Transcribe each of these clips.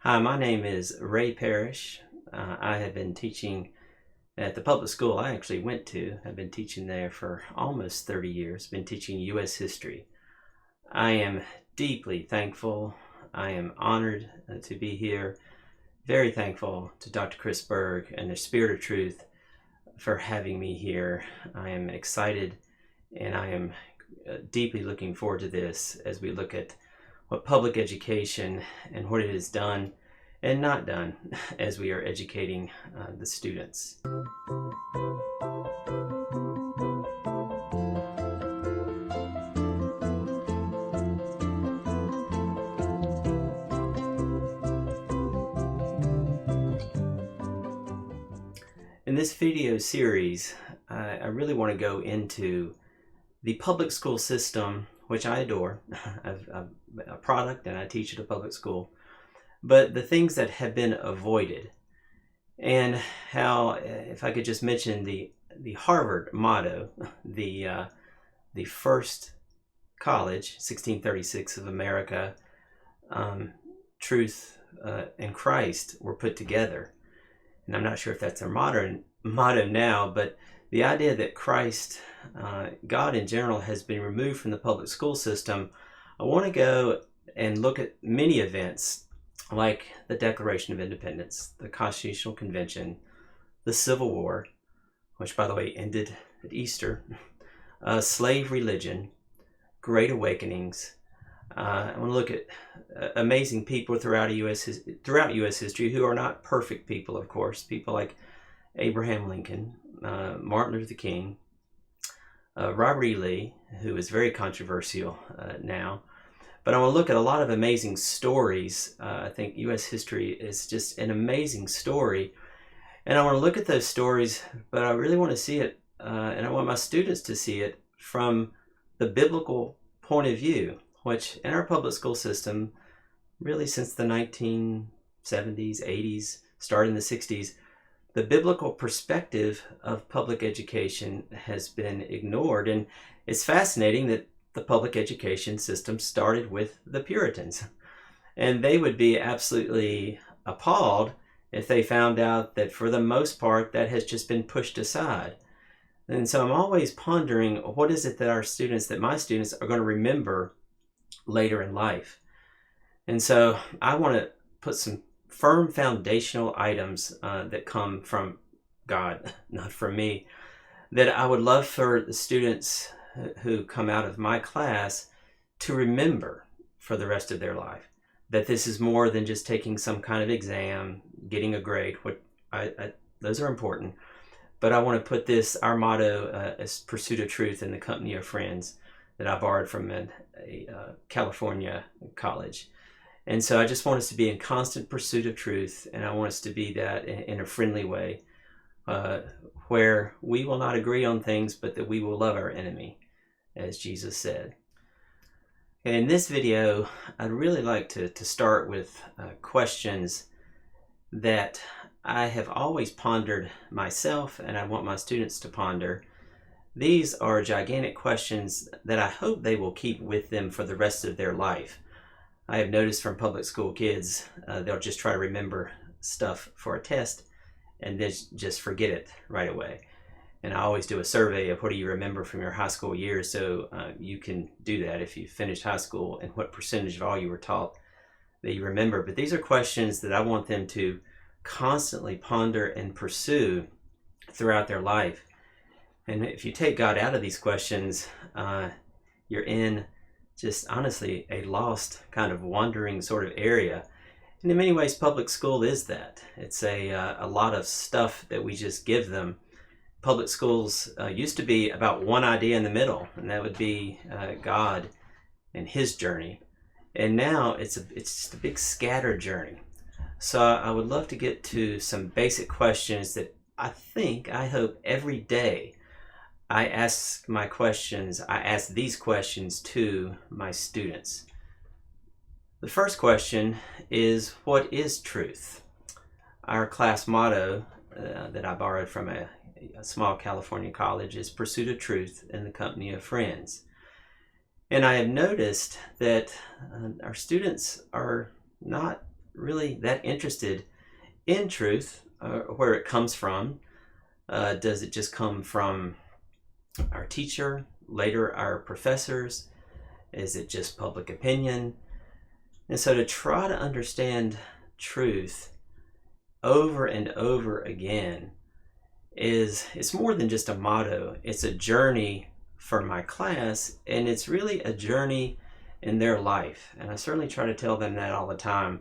Hi, my name is Ray Parrish. I have been teaching at the public school I actually went to. I've been teaching there for almost 30 years, been teaching U.S. history. I am deeply thankful. I am honored to be here. Very thankful to Dr. Chris Berg and the Spirit of Truth for having me here. I am excited and I am deeply looking forward to this as we look at what public education and what it has done and not done as we are educating the students. In this video series, I really want to go into the public school system, which I adore. I'm a product and I teach at a public school, but the things that have been avoided and how, if I could just mention the Harvard motto, the first college, 1636 of America, truth and Christ were put together. And I'm not sure if that's their modern motto now, but the idea that Christ, God in general, has been removed from the public school system. I want to go and look at many events like the Declaration of Independence, the Constitutional Convention, the Civil War, which by the way ended at Easter, slave religion, Great Awakenings. I want to look at amazing people throughout U.S. history who are not perfect people, of course. People like Abraham Lincoln, Martin Luther King, Robert E. Lee, who is very controversial now. But I want to look at a lot of amazing stories. I think U.S. history is just an amazing story. And I want to look at those stories, but I really want to see it, and I want my students to see it from the biblical point of view, which in our public school system, really since the 1970s, 80s, started in the 60s, the biblical perspective of public education has been ignored. And it's fascinating that the public education system started with the Puritans. And they would be absolutely appalled if they found out that for the most part that has just been pushed aside. And so I'm always pondering, what is it that my students are going to remember later in life? And so I want to put some firm foundational items that come from God, not from me, that I would love for the students who come out of my class to remember for the rest of their life. That this is more than just taking some kind of exam, getting a grade. Those are important. But I want to put our motto as pursuit of truth in the company of friends, that I borrowed from a California college. And so I just want us to be in constant pursuit of truth, and I want us to be that in a friendly way, where we will not agree on things, but that we will love our enemy, as Jesus said. And in this video, I'd really like to start with questions that I have always pondered myself, and I want my students to ponder. These are gigantic questions that I hope they will keep with them for the rest of their life. I have noticed from public school kids, they'll just try to remember stuff for a test and then just forget it right away. And I always do a survey of what do you remember from your high school years, so you can do that if you finished high school, and what percentage of all you were taught that you remember. But these are questions that I want them to constantly ponder and pursue throughout their life. And if you take God out of these questions, you're in just honestly a lost kind of wandering sort of area. And in many ways, public school is that. It's a lot of stuff that we just give them. Public schools used to be about one idea in the middle, and that would be God and his journey. And now it's just a big scattered journey. So I would love to get to some basic questions that I hope every day I ask these questions to my students. The first question is, what is truth? Our class motto that I borrowed from a small California college is pursuit of truth in the company of friends. And I have noticed that our students are not really that interested in truth, where it comes from. Does it just come from our teacher, later our professors? Is it just public opinion? And so to try to understand truth over and over again it's more than just a motto. It's a journey for my class, and it's really a journey in their life. And I certainly try to tell them that all the time,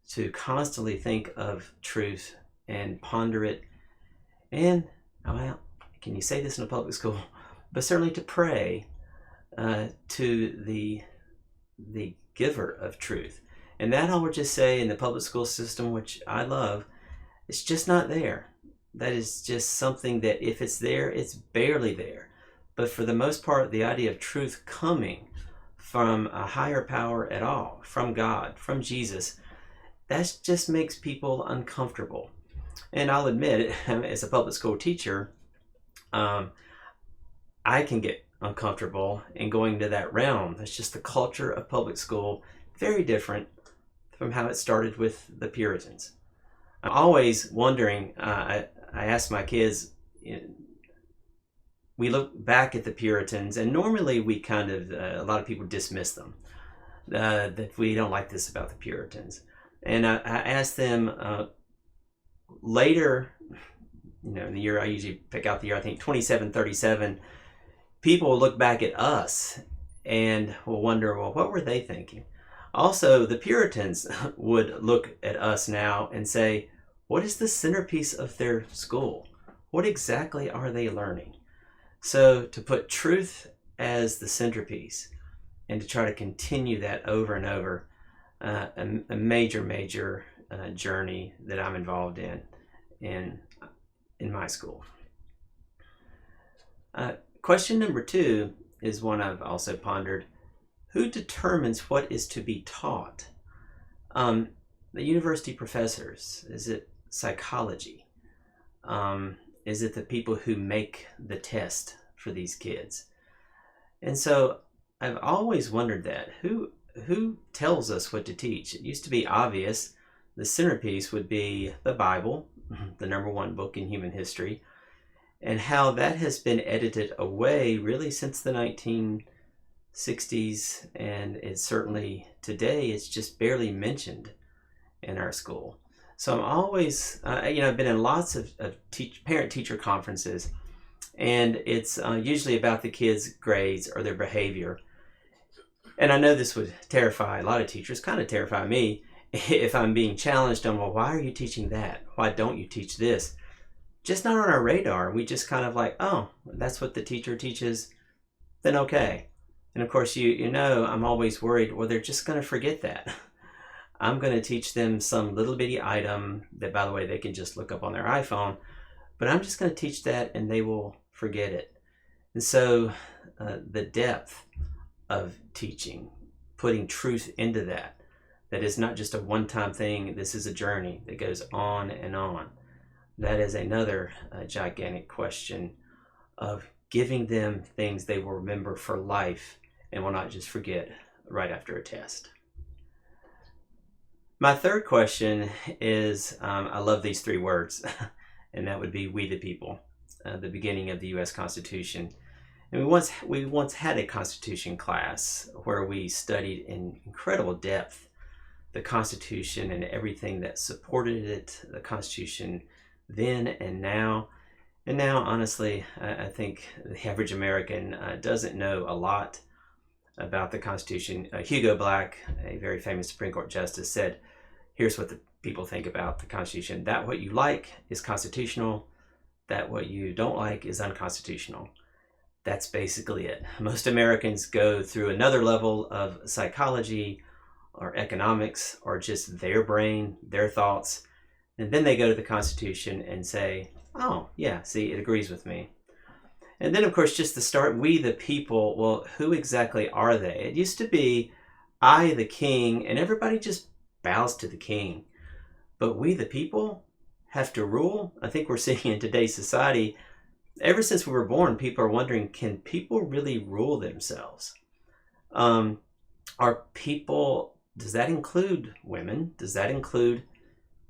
to constantly think of truth and ponder it. And, well, can you say this in a public school? But certainly to pray to the giver of truth. And that I would just say, in the public school system, which I love, it's just not there. That is just something that if it's there, it's barely there. But for the most part, the idea of truth coming from a higher power at all, from God, from Jesus, that just makes people uncomfortable. And I'll admit it, as a public school teacher, I can get uncomfortable in going to that realm. It's just the culture of public school, very different from how it started with the Puritans. I'm always wondering, I ask my kids, we look back at the Puritans, and normally we kind of, a lot of people dismiss them, that we don't like this about the Puritans. And I ask them later, in the year, I usually pick out the year, I think 2737, people will look back at us and will wonder, well, what were they thinking? Also, the Puritans would look at us now and say, what is the centerpiece of their school? What exactly are they learning? So to put truth as the centerpiece and to try to continue that over and over, a major journey that I'm involved in my school. Question number 2 is one I've also pondered. Who determines what is to be taught? The university professors? Is it psychology? Is it the people who make the test for these kids? And so I've always wondered that. Who tells us what to teach? It used to be obvious. The centerpiece would be the Bible, the #1 book in human history, and how that has been edited away really since the 1960s, and it's certainly today, it's just barely mentioned in our school. So I'm always, I've been in lots of parent-teacher conferences, and it's usually about the kids' grades or their behavior. And I know this would terrify a lot of teachers, kind of terrify me, if I'm being challenged on, well, why are you teaching that? Why don't you teach this? Just not on our radar. We just kind of like, oh, that's what the teacher teaches, then okay. And of course, I'm always worried, well, they're just going to forget that. I'm going to teach them some little bitty item that, by the way, they can just look up on their iPhone, but I'm just going to teach that and they will forget it. And so the depth of teaching, putting truth into that is not just a one-time thing. This is a journey that goes on and on. That is another gigantic question of giving them things they will remember for life and will not just forget right after a test. My third question is, I love these 3 words, and that would be we the people, the beginning of the U.S. Constitution. And we once had a Constitution class where we studied in incredible depth the Constitution and everything that supported it, the Constitution then and now. And now, honestly, I think the average American doesn't know a lot about the Constitution. Hugo Black, a very famous Supreme Court justice, said, here's what the people think about the Constitution. That what you like is constitutional. That what you don't like is unconstitutional. That's basically it. Most Americans go through another level of psychology or economics or just their brain, their thoughts, and then they go to the Constitution and say, oh, yeah, see, it agrees with me. And then, of course, just to start, we the people, well, who exactly are they? It used to be I the king, and everybody just bows to the king. But we the people have to rule? I think we're seeing in today's society, ever since we were born, people are wondering, can people really rule themselves? Are people does that include women? Does that include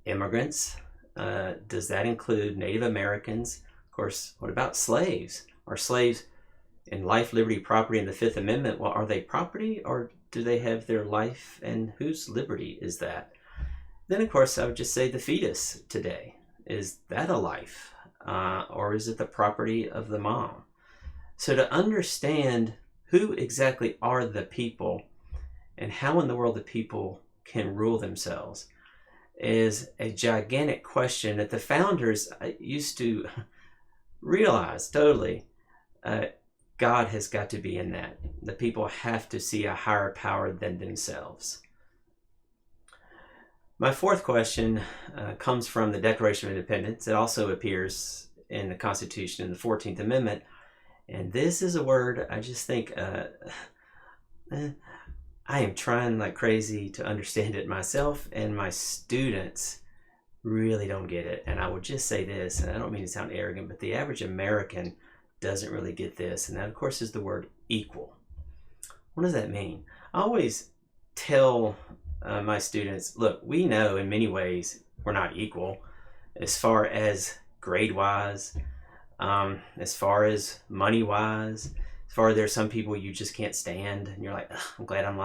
immigrants? Does that include Native Americans? Of course, what about slaves? Are slaves in life, liberty, property in the Fifth Amendment? Well, are they property, or do they have their life, and whose liberty is that? Then, of course, I would just say the fetus today. Is that a life? Or is it the property of the mom? So to understand who exactly are the people and how in the world the people can rule themselves is a gigantic question that the founders used to realize totally. God has got to be in that. The people have to see a higher power than themselves. My fourth question comes from the Declaration of Independence. It also appears in the Constitution in the 14th Amendment. And this is a word I just think I am trying like crazy to understand it myself, and my students really don't get it. And I would just say this, and I don't mean to sound arrogant, but the average American doesn't really get this. And that, of course, is the word equal. What does that mean? I always tell my students, look, we know in many ways we're not equal as far as grade-wise, as far as money-wise, as far as there's some people you just can't stand, and you're like, I'm glad I'm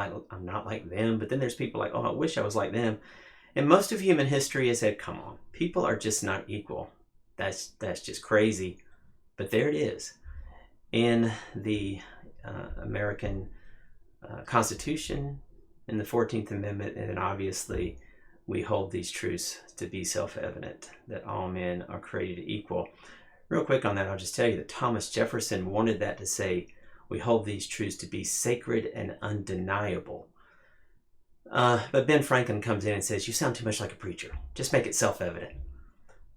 not like them. But then there's people like, oh, I wish I was like them. And most of human history has said, come on, people are just not equal. That's just crazy. But there it is in the American Constitution, in the 14th Amendment, and obviously we hold these truths to be self-evident, that all men are created equal. Real quick on that, I'll just tell you that Thomas Jefferson wanted that to say, we hold these truths to be sacred and undeniable. But Ben Franklin comes in and says, you sound too much like a preacher. Just make it self-evident.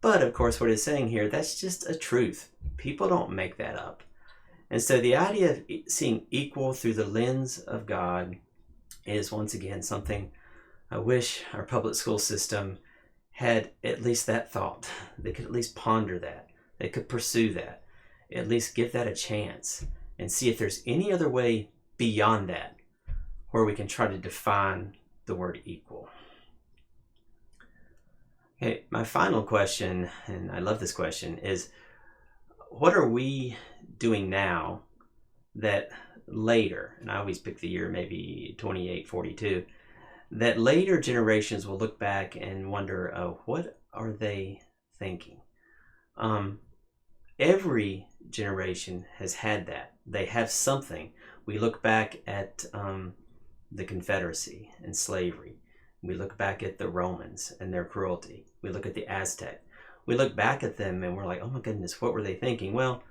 But of course, what it's saying here, that's just a truth. People don't make that up. And so the idea of seeing equal through the lens of God is once again something I wish our public school system had at least that thought. They could at least ponder that. They could pursue that. At least give that a chance and see if there's any other way beyond that where we can try to define the word equal. Okay, my final question, and I love this question, is what are we doing now that later, and I always pick the year maybe 2842, that later generations will look back and wonder, oh, what are they thinking? Every generation has had that. They have something. We look back at the Confederacy and slavery. We look back at the Romans and their cruelty. We look at the Aztec. We look back at them and we're like, oh my goodness, what were they thinking? Well,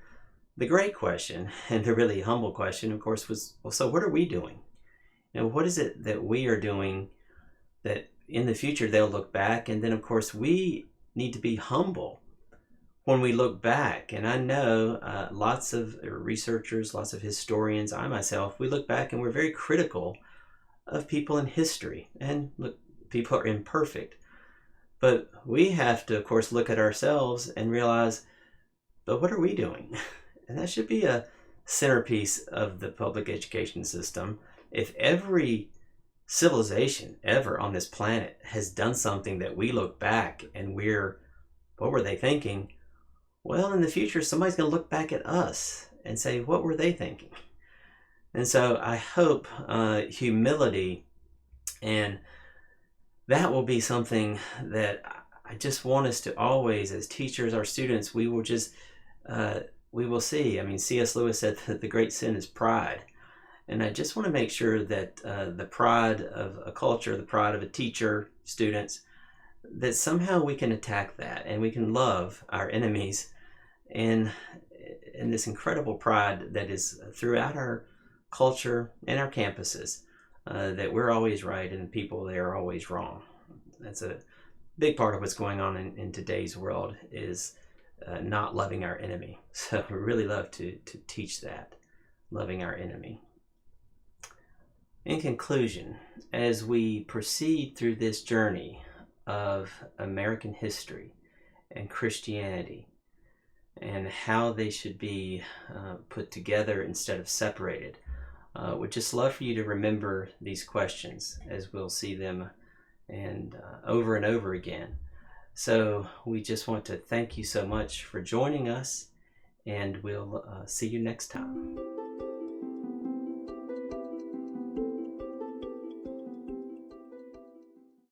the great question, and the really humble question, of course, was, well, so what are we doing? You know, what is it that we are doing that in the future they'll look back? And then, of course, we need to be humble when we look back. And I know lots of researchers, lots of historians, I myself, we look back and we're very critical of people in history. And look, people are imperfect. But we have to, of course, look at ourselves and realize, but what are we doing? And that should be a centerpiece of the public education system. If every civilization ever on this planet has done something that we look back and what were they thinking? Well, in the future, somebody's going to look back at us and say, what were they thinking? And so I hope humility, and that will be something that I just want us to always, as teachers, our students, we will just, we will see. I mean, C.S. Lewis said that the great sin is pride. And I just want to make sure that the pride of a culture, the pride of a teacher, students, that somehow we can attack that and we can love our enemies and this incredible pride that is throughout our culture and our campuses, that we're always right and people there are always wrong. That's a big part of what's going on in today's world, is not loving our enemy. So we really love to teach that, loving our enemy. In conclusion, as we proceed through this journey of American history and Christianity and how they should be put together instead of separated, would just love for you to remember these questions as we'll see them and over again. So we just want to thank you so much for joining us, and we'll see you next time.